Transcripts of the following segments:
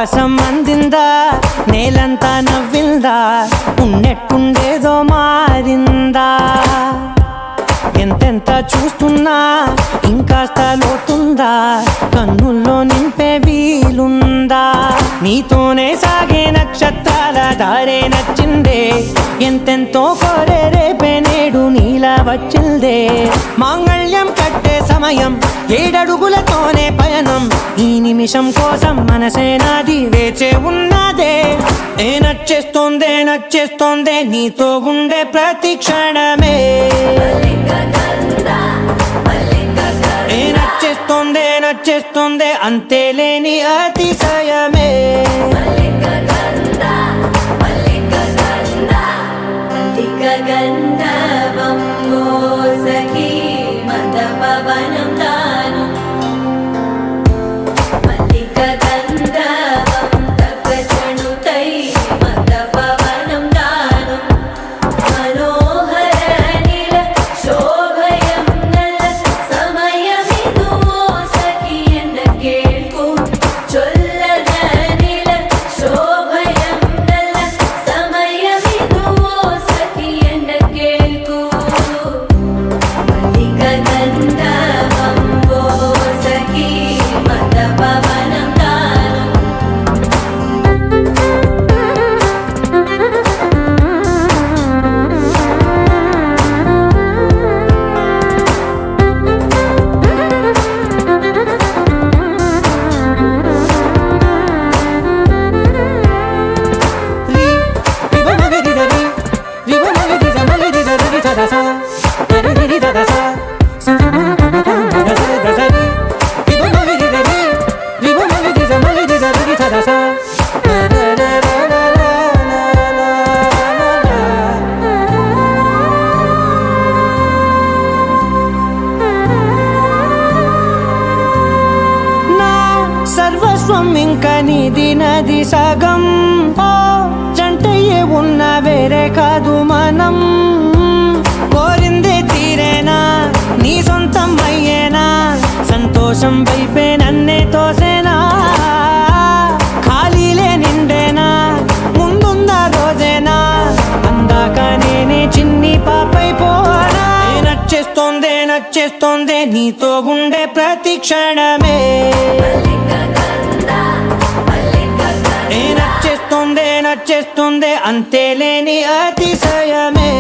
ఆకాశం అందిందా, నేలంతా నవ్విందా, ఉన్నట్టుండేదో మారిందా. ఎంతెంత చూస్తున్నా ఇంకాస్త లోతుందా, కన్నుల్లో నింపే వీలుందా. నీతోనే సాగే నక్షత్రాల దారే నచ్చిందే, ఎంతెంతో కోరే రేపే నేడు నీలా వచ్చిందే. మాంగళ్యం కట్టే సమయం 7 అడుగులతోనే పయనం, ఈ నిమిషం కోసం మనసే నాది వేచే ఉన్నదే. నచ్చేస్తోందే నచ్చేస్తోందే నీతో ఉండే ప్రతి క్షణమే. నచ్చేస్తోందే నచ్చేస్తోందే అంతేలేని అతిశయమే. సర్వస్వం ఇంకా నీది నది సగం, జంటయ్యే ఉన్న వేరే కాదు మనం. కోరిందే తీరేనా నీ సొంతం అయ్యేనా, సంతోషం వైపే నన్నే తోసేనా. ఖాళీలే నిండేనా ముందున్న రోజేనా, అందాక నేనే చిన్ని పాపైపోనా. నచ్చేస్తోందే నచ్చేస్తోందే నీతో ఉండే ప్రతి క్షణమే. నచ్చేస్తోందే నచ్చేస్తోందే అంతేలేని అతిశయమే.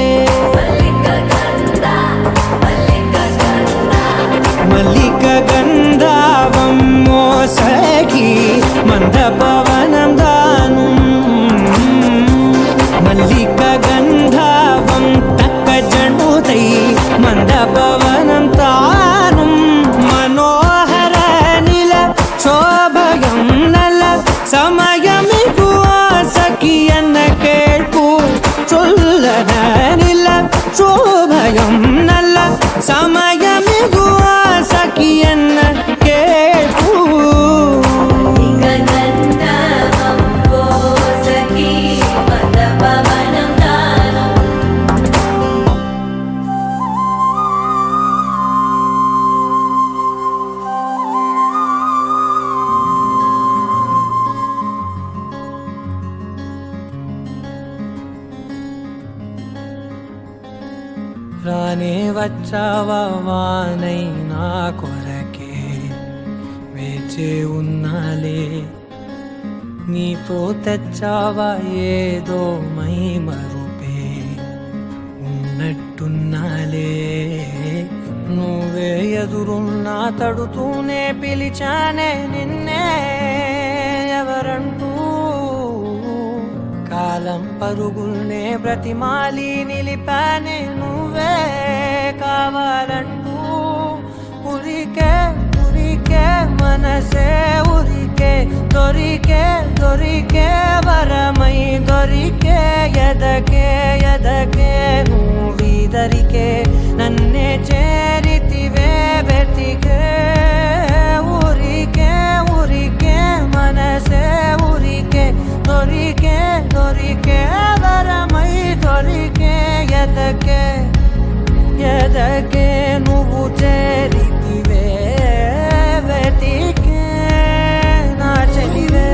మల్లిక గంధావం మోసగి మంద పవనం దాను, మల్లిక గంధావం తక్క జణుతై మంద పవనం తాను. మనోహర నిల శోభయం నల సమయమిగు సఖియన్న కేൾపు చొల్లన నిల శోభయం నల్ల సమయమిగు సఖియన్న కేൾపు. రానే వచ్చావా వానై నా కొరకే, వేచే ఉన్నాలే. నీతో తెచ్చావా ఏదో మై మరుపే, ఉన్నట్టున్నాలే. నువ్వే ఎదురున్నా తడుతూనే పిలిచానే నిన్నే ఎవరంటూ. కాలం పరుగుల్నే బ్రతిమాలి నిలిపానే నువ్వే కావాలంటూ. ఉరికే ఉరికే మనసే ఉరికే, దొరికే దొరికే వరమై దొరికే. ఎదకే ఎదకే నువ్వీదరికే నన్నే చేరితివే వెతికే. ఉరికే ఉరికే మనసే ఉరికే, దొరికే దొరికే వరమై దొరికే. ఎదకే ఎదకే నువ్వు చేరితివే వెతికే నా చెలివే.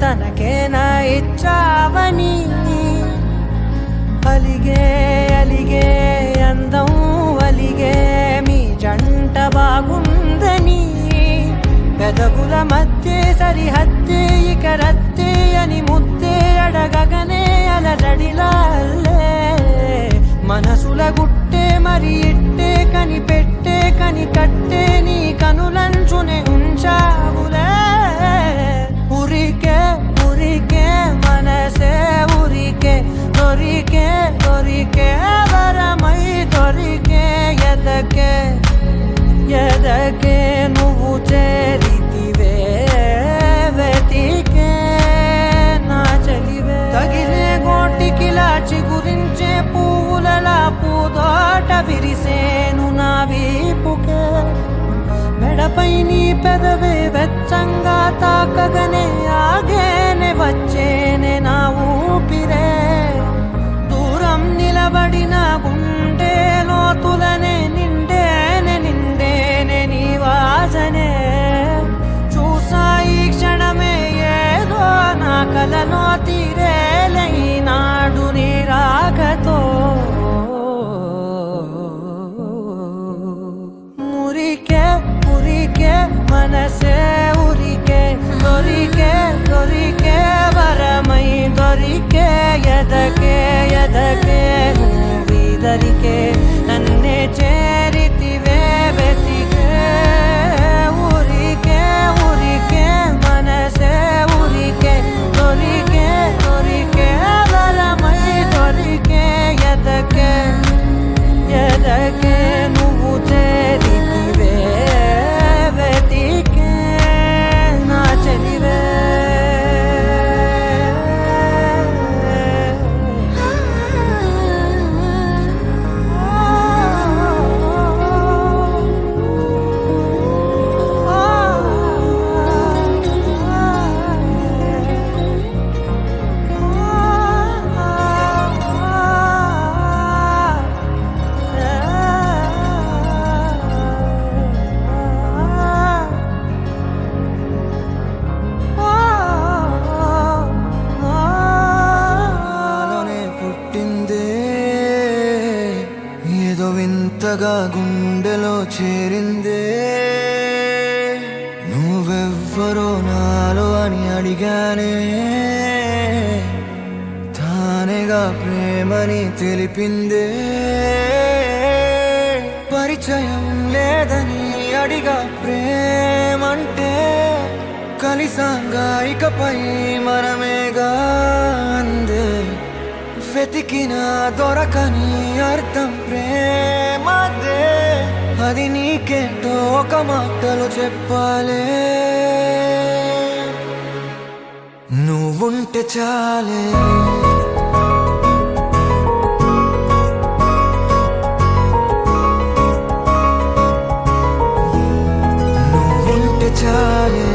తనకేనా ఇచ్చావని అలిగే అలిగే అందం అలిగే మీ జంట బాగుందని పెదవుల మధ్య సరిహద్దే ఇక రద్దే అని ముద్దే అడగగనే అలజడిలా అల్లే మనసుల గుట్టే మరి ఇట్టే కనిపెట్టే కనికట్టే నీ కనులంచునే ఉంచావులే ఉరికే ఉరికే మనసే ఉరికే దొరికే దొరికే వరమై దొరికే ఎదకే ఎదకే నువ్వు చేరితివే వెతికే నా చెలివే తగిలే గోటికిలా చిగురించే పువ్వులలా పూదోట విరిసేను నా వీపుకే మెడపై నీ పెదవే వెచ్చంగా తాకగనే ఆగేనే వచ్చేనే నా ఊపిరే దూరం నిలబడిన గుండె లోతులనే నిండేనే నిండేనే నీ వాసనే చూసా ఈ క్షణమే ఏదో నా కలలో తీరేలే నాడు నీ రాకతో మురికే మురికే మనసే ఉరికే దొరికే దొరికే వరమై దొరికే ఎదకే ఎదకే నువ్విదరికే నన్నే చేరితివే వెతికే ఉరికే ఉరికే మనసే ఉరికే దొరికే దొరికే వరమై దొరికే ఎదకే ఎదకే నువ్వు చేరితివే వెతికే నా చెలివే ఏదో వింతగా గుండెలో చేరిందే నువ్వెవ్వరో నాలో అని అడిగానే తానేగా ప్రేమని తెలిపిందే పరిచయం లేదని అడిగా ప్రేమంటే కలిసాంగా ఇకపై మనమేగా అందే వెతికిన దొరకని అర్థం ప్రేమదే అది నీకేంటో ఒక మాటలో చెప్పాలే నువ్వుంటే చాలే నువ్వుంటే చాలే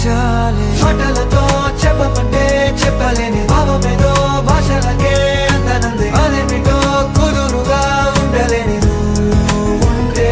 చాలే మాటలతో చెప్పమంటే చెప్పలేని భావమేదో భాషలకే అందనంది అదేమిటో కుదురుగా ఉండలేని నువ్వుంటే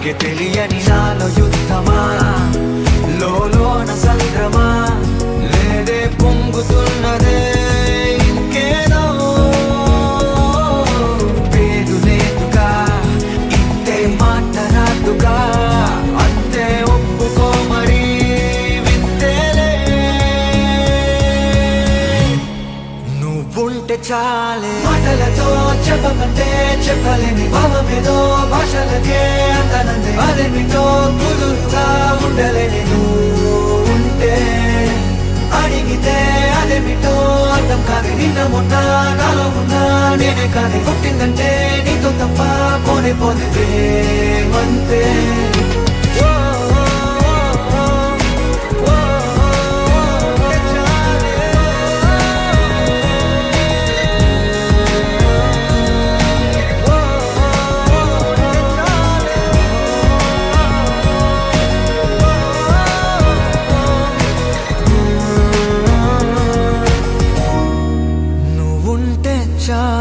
నీకే తెలియని నాలో యుద్ధమా, లోన సంద్రమా, లేదే పొంగుతున్నదే ఇంకేదో. పేరు లేదుగా, ఇంతే మాట రాదుగా, అంతే ఒప్పుకో మరి వింతేలే. నువ్వుంటే చాలే, మాటలతో చెప్పమంటే చెప్పలేని భావమేదో, భాషలకే అంతనందే అదేమిటో కుదురుగా ఉండలేని. నువ్వు ఉంటే అడిగితే అదేమిటో అర్థం కాదు. నిన్న మొన్న నాలో ఉన్నా నేనే కాదు, పుట్టిందంటే నీతో తప్ప పోనే పోతే ప్రేమంతే. నువ్వుంటే చాలే.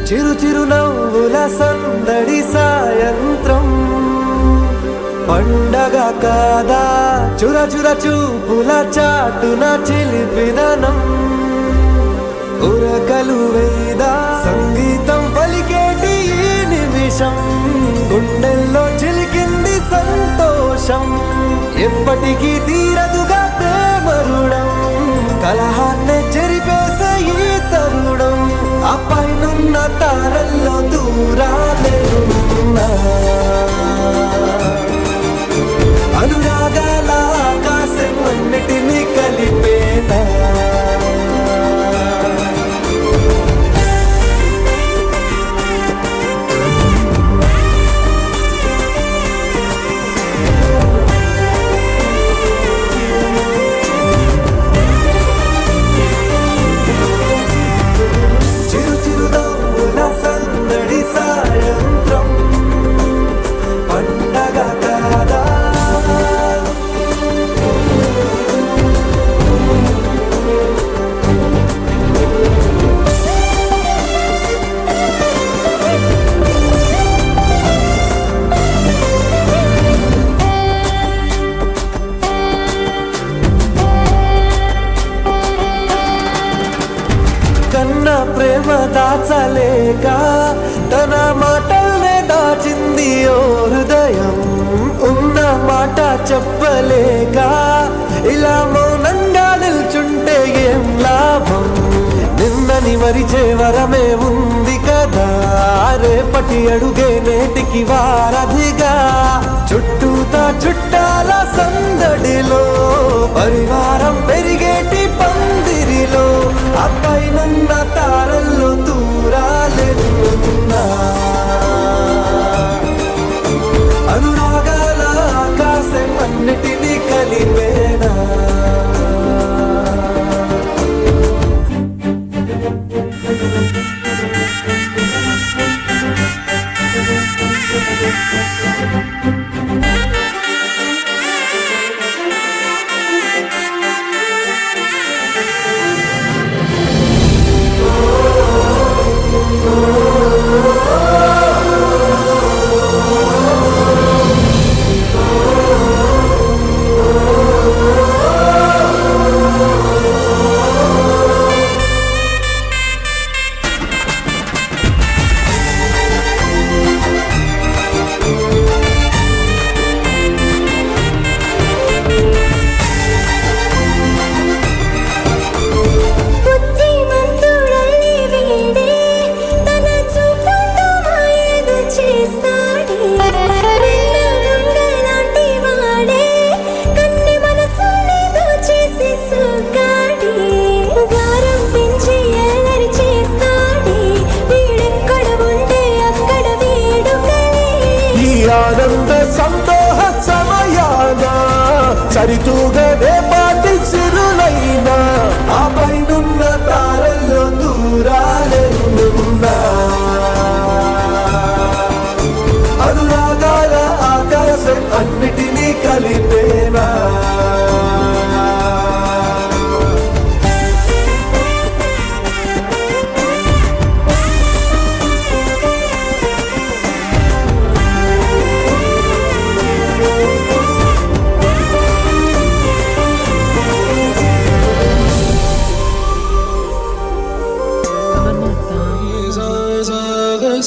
చిరు చిరు నవ్వుల సందడి సాయంత్రం, పండగ కాదా చుర చుర చూపుల చాటున చిలిపిదనం. ఉరకలు వేదా సంగీతం పలికేటి ఈ నిమిషం, గుండెల్లో చిలికింది సంతోషం. ఎప్పటికీ తీరదుగా ప్రేమ రుణం, కలహాన్నే చెరిపేసే ఈ తరుణం. ఆ పైనున్న తారల్లో దూరాలే ఉన్నా, అనురాగాల ఆకాశం అన్నిటినీ కలిపేనా. చిరు చిరు నవ్వుల సందడి సాయంత్రం, పండగ కాదా. కన్నా ప్రేమ దాచలేక తన మాటల్నే దాచింది ఓ హృదయం. ఉన్న మాట చెప్పలేక ఇలా మౌనంగా నిల్చుంటే ఏం లాభం. నిన్నని మరిచే వరమే ఉంది కదా, రేపటి అడుగే నేటికి వారధిగా. చుట్టూతా చుట్టాల సందడిలో, పరివారం పెరిగేటి పందిరిలో, ఆ పైనున్న తారల్లో దూరాలెన్నున్నా, అనురాగాల ఆకాశం అన్నిటినీ కలిపేనా.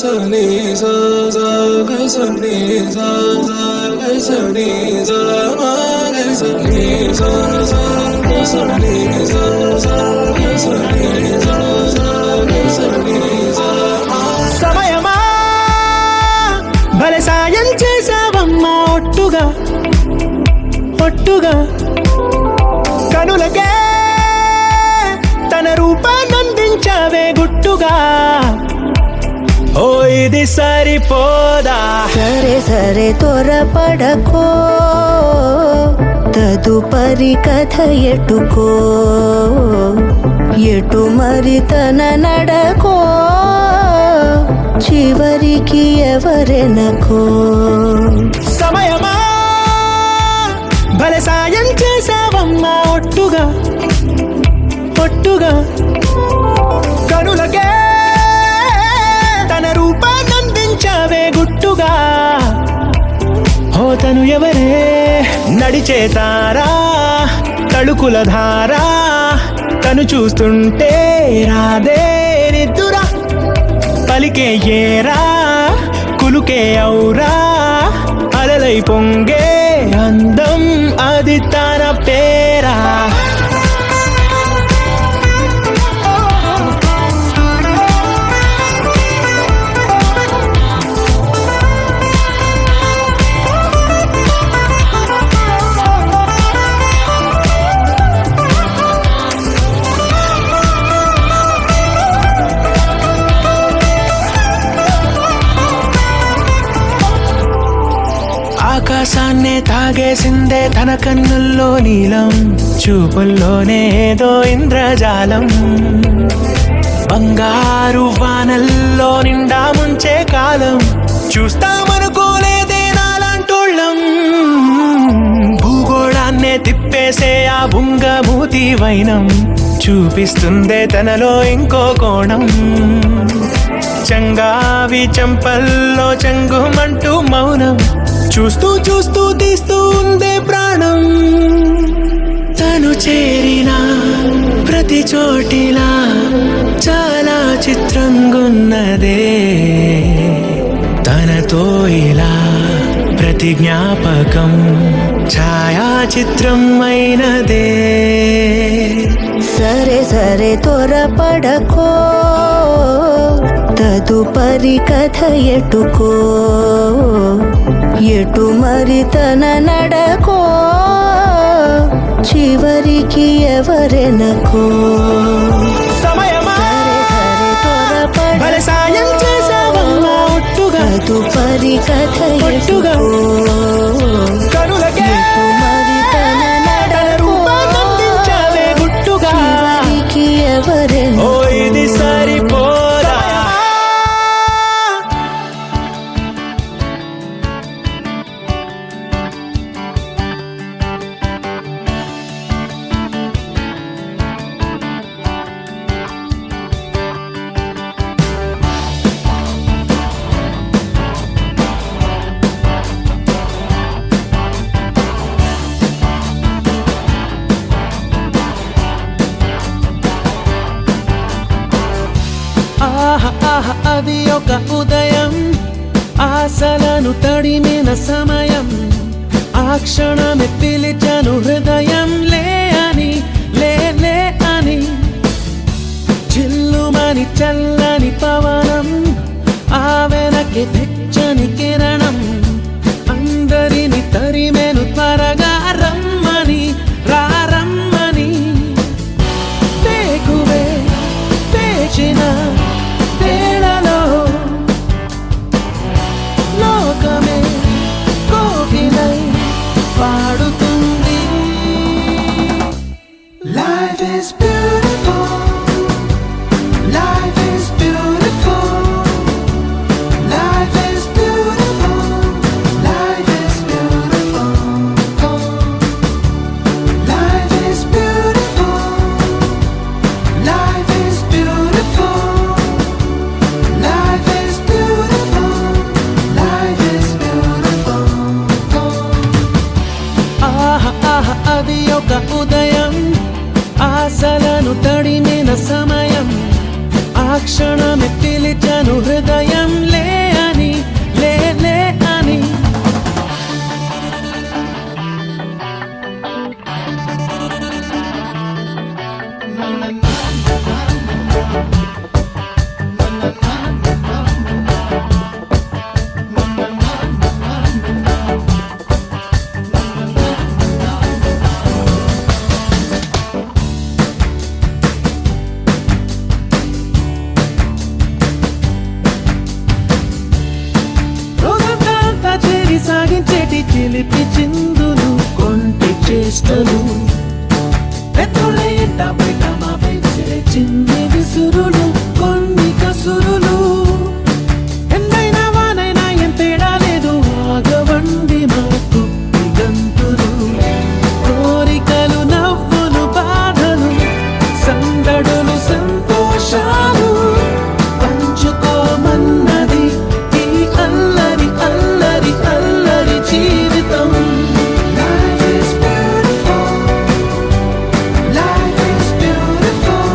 సని సా సా గ సని సా సా గ సని సా మా గ సని సా సా గ సని సా సా గ సని సా సా గ సని సా మా. సమయమా భలే సాయం చేసావమ్మా ఒట్టుగా ఒట్టుగా కనులకే తన రూపాన్నందించావే గుట్టుగా ఓ ఇది సరిపోదా సరే సరే త్వరపడకో తదుపరి కథ ఎటుకో ఎటు మరి తన నడకో చివరికి ఎవరెనకో సమయమా భలే సాయం చేసావమ్మా ఒట్టుగా ఒట్టుగా కనులకే తన రూపాన్నందించావే గుట్టుగా ఓ తను ఎవరే నడిచే తారా తళుకుల ధారా తను చూస్తుంటే రాదే నిద్దురా పలికే ఏరా కులుకే ఔరా అలలై పొంగే అందం అది తన పేరా ఆకాశాన్నే తాగేసిందే తన కన్నుల్లో నీలం చూపుల్లోనే ఏదో ఇంద్రజాలం బంగారు వానల్లో నిండా ముంచే కాలం చూస్తామనుకోలేదే నాలాంటోళ్ళం భూగోళాన్నే తిప్పేసే ఆ బుంగమూతి వైనం చూపిస్తుందే తనలో ఇంకో కోణం చంగావి చంపల్లో చంగుమంటూ మౌనం చూస్తూ చూస్తూ తీస్తూ ఉందే ప్రాణం తను చేరిన ప్రతి చోటిలా చాలా చిత్రంగున్నదే తనతో ఇలా ప్రతి జ్ఞాపకం ఛాయాచిత్రం అయినదే సరే సరే త్వరపడకో తదుపరి కథ ఎటుకో ఎటు మరి తన నడకో చివరికి ఎవరెనకో సమయమా సరే సరే భలే సాయం చేసావమ్మా ఒట్టుగా తదుపరి కథ ఒట్టుగా ఎటుకో కనులకే ఎటు మరి తన తన నడకో రూపాన్నందించావే గుట్టుగా చివరికి ఎవరెనకో ఓ ఇది సరిపోదా ఆహ ఆహ అది ఒక ఉదయం ఆశలను తడిమిన సమయం ఆ క్షణమే పిలిచను హృదయం లే అని లే లే అని చిల్లుమని చల్లని పవనం ఆ వెనక్కి వెచ్చని కిరణం అందరిని తరిమెను త్వరగా రమ్మని రమ్మని వేకువే వేచిన వేళలో లోకమే కోకిలై పాడుతుంది. Life is beautiful. Life is beautiful. Life is beautiful. Life is beautiful. Life is beautiful. Life is beautiful. Life is beautiful. Life is beautiful. ఆహా ఆహా అది ఒక ఉదయం ఆశలను తడిమిన సమయం ఆ క్షణమే పిలిచను హృదయం లే చేష్టలు పెద్దోళ్ళే ఎంట బయట మాపై విసిరే చిన్ని విసురులు కొన్ని కసురులు ఎందైనా వానైనా ఏం తేడా లేదు ఆగవండి మాకు గంతులు కోరికలు నవ్వులు బాధలు సందడులు సంతోషాలు పంచుకోమన్నది ఈ అల్లరి అల్లరి అల్లరి జీవితం. Life is beautiful. Life is beautiful.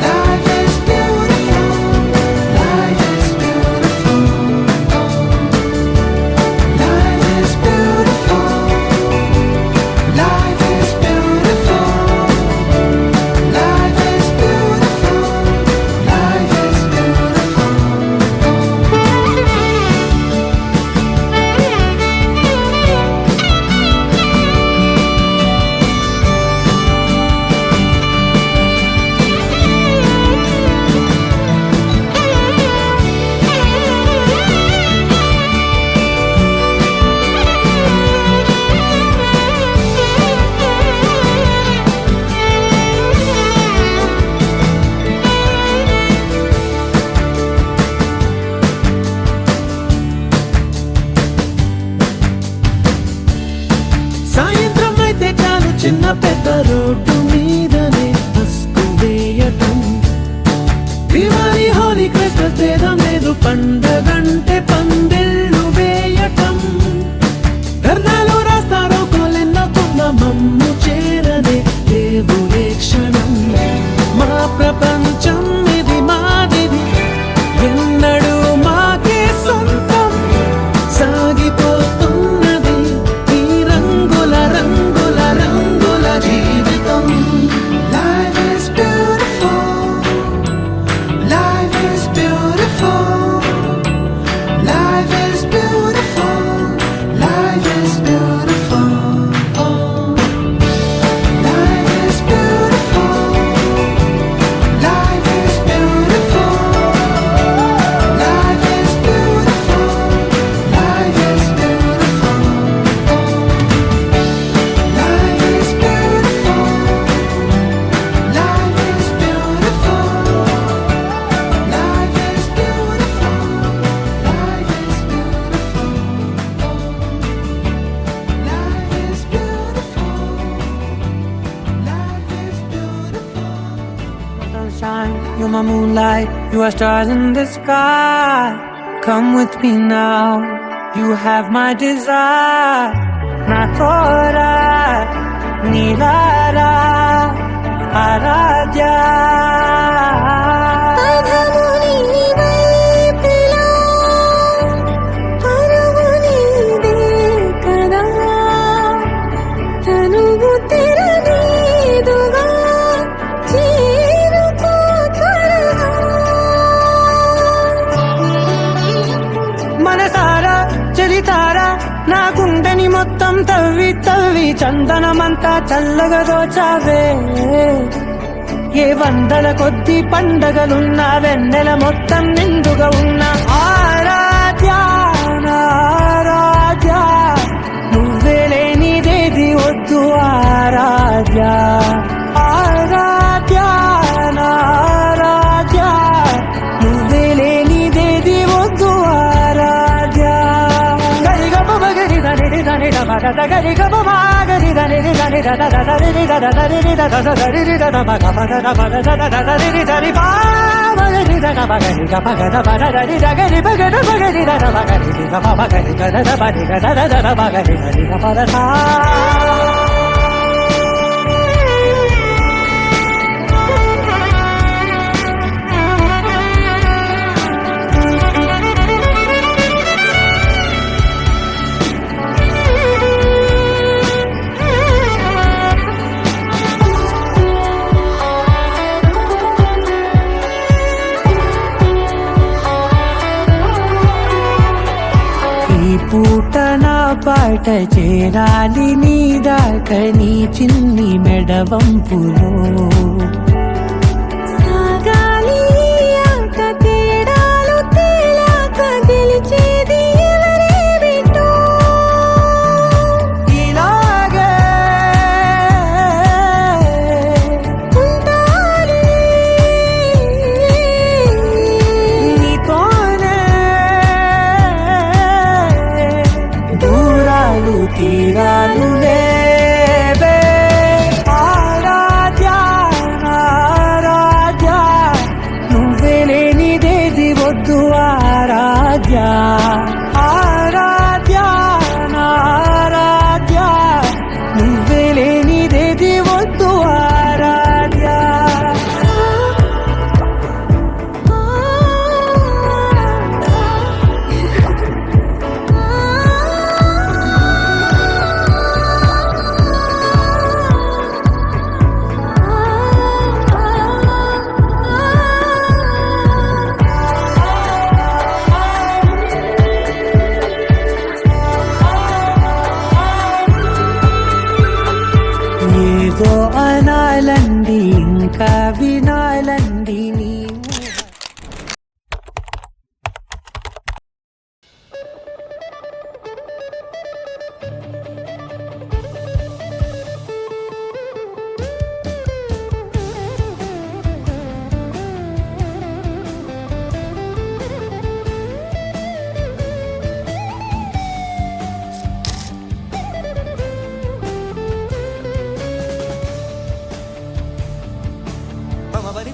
Life is beautiful. Life is beautiful. Life is beautiful. Life is beautiful. Life is beautiful. Life is beautiful. సాయంత్రం అయితే చాలు చిన్న పెద్ద రోడ్డు మీదనే బస్కు వేయటం దివాళీ హోలీ క్రిస్మస్ భేదం లేదు పండగంటే పందిళ్ళు వేయటం ధర్నాలు రాస్తారో కోలెన్నకున్న మమ్ము చేరనే లేవు ఏ క్షణం మా ప్రపంచం ఇది మాదిది ఎన్నడూ మాకే సొంతం సాగిపోతున్నది ఈ రంగుల రంగుల రంగుల జీవితం. Life is beautiful. Life is beautiful. Life is beautiful. Life is beautiful. Life is beautiful. Life is beautiful. Life is beautiful. Life is beautiful. Life is beautiful. Life is beautiful. Life is beautiful. Life is beautiful. Life is beautiful. Life is beautiful. Sunshine, you're my moonlight, you are stars in the sky. Come with me now, you have my desire. Na thora, nilara, aradya. పదముని వైపులా పరుగుని దేకదా తనువు తెరనీదుగా చేరుకో త్వరగా మనసారా చలితారా నా గుండెని మొత్తం తవ్వి తవ్వి చందనమంతా చల్లగా దోచావే ఏ వందల కొద్ది పండగలున్న వెన్నెల మొత్తం నిండుగా ఉన్న ఆరాధ్య నా ఆరాధ్య నువ్వే లేనిదేది వద్దు ఆరాధ్య ఆరాధ్య నా ఆరాధ్య నువ్వే లేనిదేది వద్దు ఆరాధ్య గరిగమ మగరి దని దని దమగద గరిగమ మాగరి దని దని దద దరి దద దరి దద దరి దద మగ మగ మగ దద దరి దరి బా మగరి దద మగరి గమగద మగ దరి దగరి మగద మగరి దద మగరి గమ మగరి దద బడి దద దద మగరి దరి గమ దద పూట నా పాట చేరాలి నీ దాకా నీ చిన్ని మెడవంపులో సాగాలి ఆట తేడాలు తేలాక గెలిచేది ఎవరే బిడ్డో ఇలాగే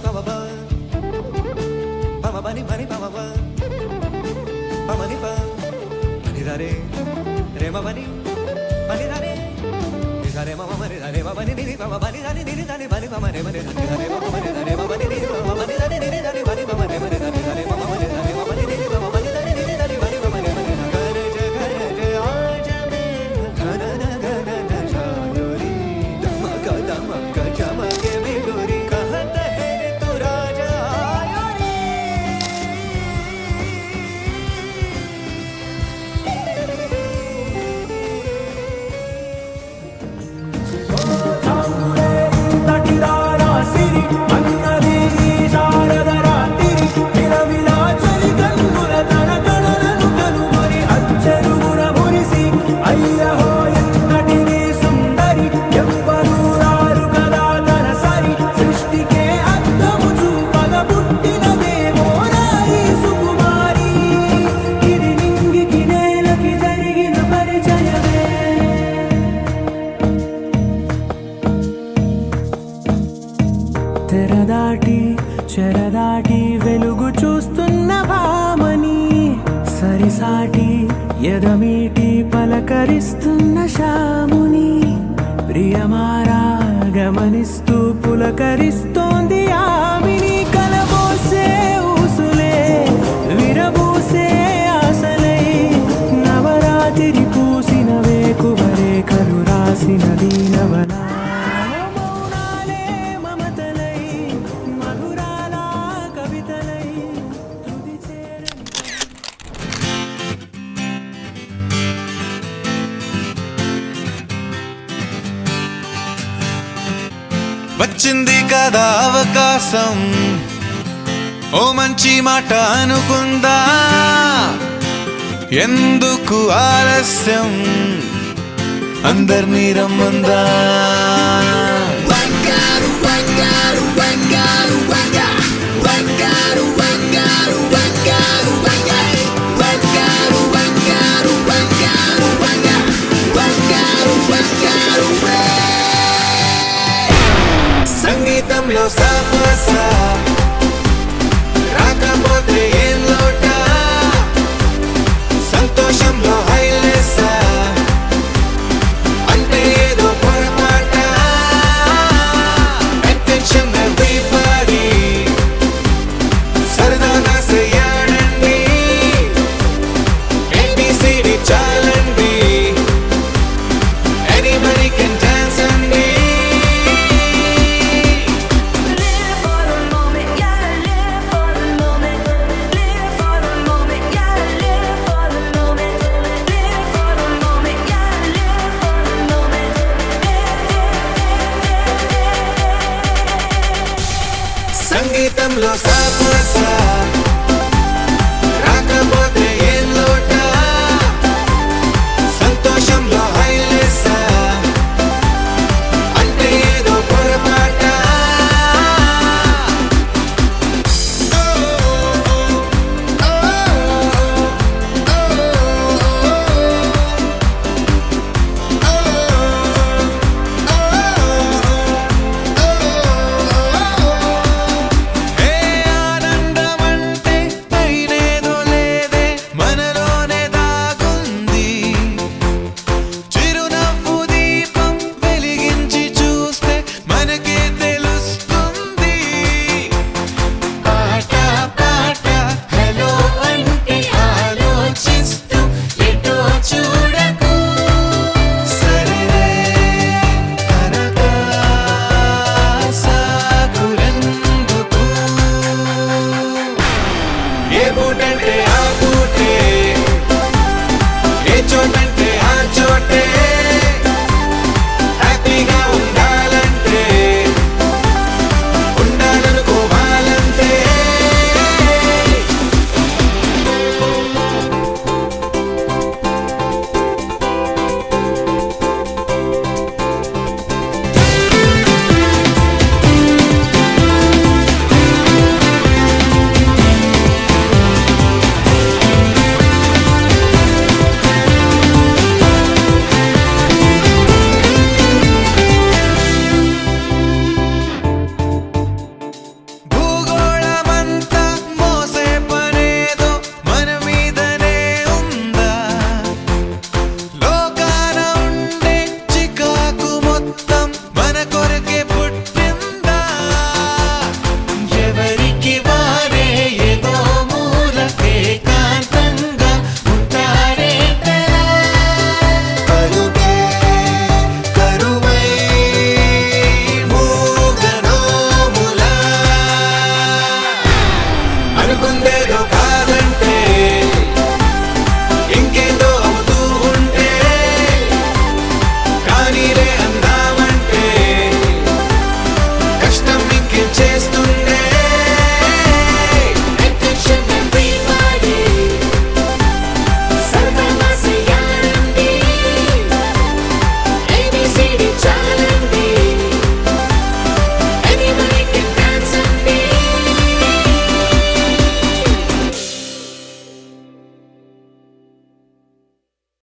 pama ba, pama bani bani pama ba, pama ni pa, bani da re ma bani da re. Re ma ma re da re ma bani ni ma bani da ni ni da ni bani ma ma re ma re da ni da re ma ma re da re ma bani ni ma bani da ni ni da ni bani ma ma re ma re da ni da re ma ma re da re ma bani ni ma bani da ni ni da ni bani ma ma re ma re gar je aaj me gana na gana na shaduri dama ka chamake me gori kahat hai re tu raja ayo re తటిరారా సిరి అన్నది ఈ శారద రాత్రి విలవిలా చలి కన్నుల తడతడలను కనుగొని అచ్చరుగున మురిసి అయ్యహో ఎంతటిది సుందరి ఎవ్వరూ రారు కదా తన సరి సృష్టికే అద్దము చూపగ పుట్టినదేమో నారీ సుకుమారి ఇది నింగికి నేలకి జరిగిన పరిచయమే తెరదాటి చెరదాటి వెలుగు చూస్తున్న భామని సరిసాటి ఎదమీటి పలకరిస్తున్న శాముని ప్రియమారా గమనిస్తూ పులకరిస్తోంది ఆమిని కలబోసే ఊసులే విరబూసే ఆశలై నవరాత్రి పూసిన వేకువరే కలు రాసిన దీనవనా మౌనాలే మమతలై మధురాల కవితలై తుది చేరని వచ్చింది కదా అవకాశం ఓ మంచి మాట అనుకుందా ఎందుకు ఆలస్యం అందర్నీ రమ్మందా సంగీతంలో సాపస రాకపోతే ఏం లోట సంతోషంలో హైలెస్ అంటే ఏదో పొరపాట అటెన్షన్ ఎవ్రీబడీ సరదాగా చేయాలండి ABCD చాలండి ఎనీబడీ కెన్ డాన్స్ అండి Live for the moment, yeah, live for the moment. Live for the moment, yeah, live for the moment. Live for the moment, yeah, live for the moment. సంగీతంలో సాపస